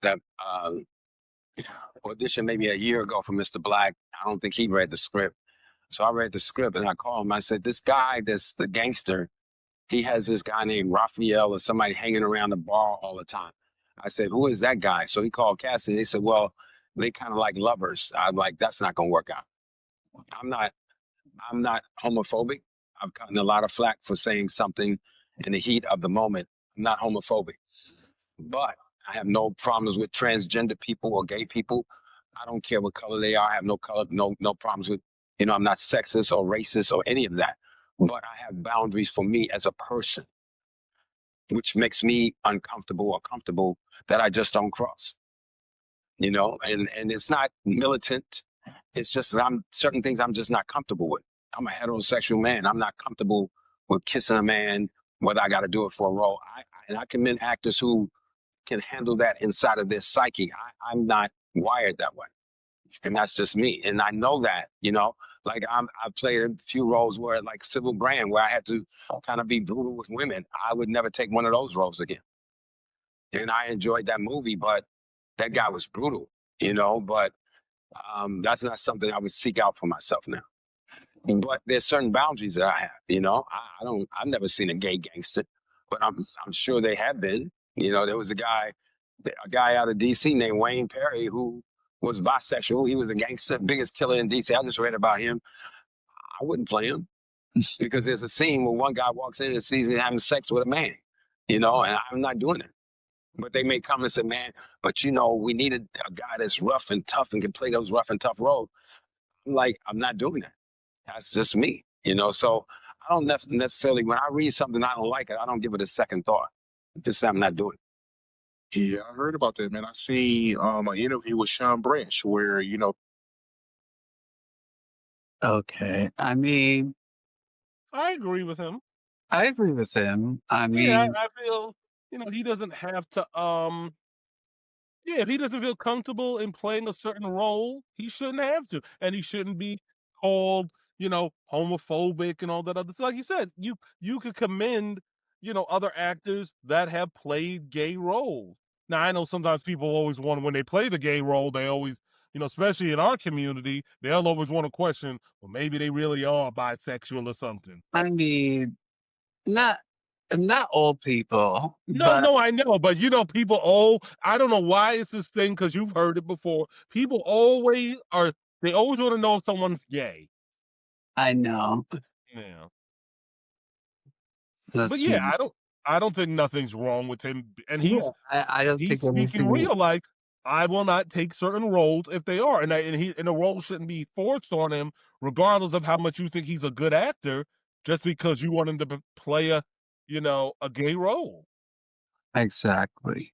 that audition maybe a year ago for Mr. Black. I don't think he read the script. So I read the script and I called him. I said, this guy, this the gangster, he has this guy named Raphael or somebody hanging around the bar all the time. I said, who is that guy? So he called Cassie. They said, well, they kind of like lovers. I'm like, that's not gonna work out. I'm not I'm not homophobic. I've gotten a lot of flack for saying something in the heat of the moment. I'm not homophobic. But I have no problems with transgender people or gay people. I don't care what color they are. I have no problems with, I'm not sexist or racist or any of that. But I have boundaries for me as a person, which makes me uncomfortable or comfortable that I just don't cross. And it's not militant. It's just that I'm certain things I'm just not comfortable with. I'm a heterosexual man. I'm not comfortable with kissing a man, whether I got to do it for a role. And I commend actors who can handle that inside of their psyche. I'm not wired that way. And that's just me. And I know that, like I've played a few roles where like Sybil Brand, where I had to kind of be brutal with women. I would never take one of those roles again. And I enjoyed that movie, but that guy was brutal, but that's not something I would seek out for myself now. But there's certain boundaries that I have, I've never seen a gay gangster, but I'm sure they have been. There was a guy out of DC named Wayne Perry who was bisexual. He was a gangster, biggest killer in DC. I just read about him. I wouldn't play him because there's a scene where one guy walks in and sees him having sex with a man, and I'm not doing it. But they may come and say, man, but we needed a guy that's rough and tough and can play those rough and tough roles. I'm like, I'm not doing that. That's just me, So I don't necessarily, when I read something I don't like it, I don't give it a second thought. Just say I'm not doing it. Yeah, I heard about that, man. I see an interview with Sean Branch where, Okay. I mean, I agree with him. I agree with him. I Yeah, mean, I feel, he doesn't have to, yeah, if he doesn't feel comfortable in playing a certain role, he shouldn't have to. And he shouldn't be called, homophobic and all that other stuff. Like you said, you could commend, other actors that have played gay roles. Now I know sometimes people always want, when they play the gay role, they always, especially in our community, they'll always want to question, well, maybe they really are bisexual or something. I mean, not all people, No, but no, I know, but people, I don't know why it's this thing, because you've heard it before. People they always want to know if someone's gay. I know. Yeah. That's But yeah, true. I don't think nothing's wrong with him. And Yeah, I don't he's think speaking anything. real, like, I will not take certain roles if they are. And the role shouldn't be forced on him, regardless of how much you think he's a good actor, just because you want him to play a gay role. Exactly.